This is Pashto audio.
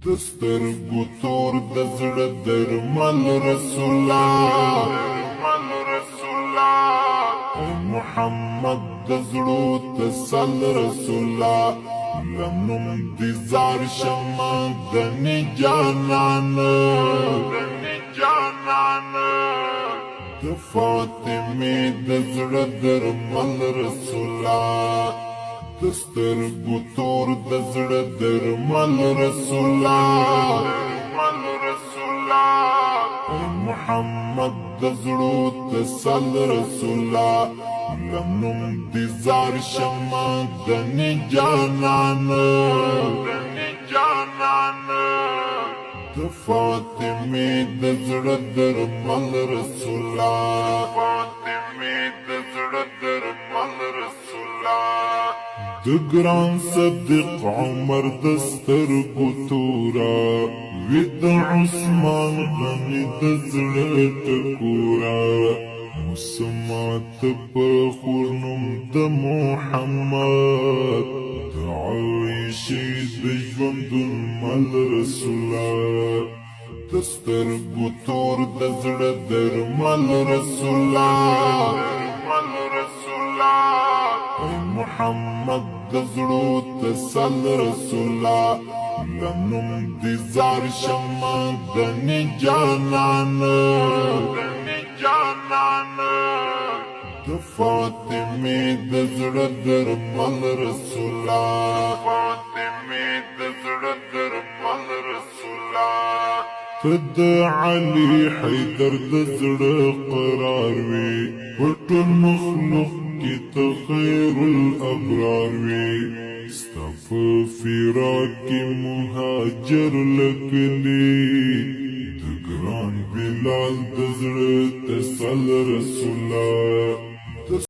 دسترګو تور د زړه درمل رسول الله او محمد د زړو تسل رسول الله لنوم دي زار شمع دني جانان د فاطمه د زړه درمل رسول الله دسترګو تور د زړه درمل رسول الله او محمد د زړو تسل رسول الله لنوم دي زار شمع دني جانان د فاطمه د زړه درمل رسول الله د ګران صدیق عمر دسترګو تورا وید عثمان غني د زړه ټکورا مسمات په خورنم د محمد د عایشې د ژوندون مل رسول الله دسترګو تور د زړه درمل رسول الله محمد د زړو تسل رسول الله لنوم دي زار شمع دني جانان د فاطمه د زړه درمل رسول الله تد علي حيدر د زړه قرار وي وټول مخلوق کی خیر الابرار وی استف فراق مهاجر لکلی د ګران بلال د زړه تسل رسول الله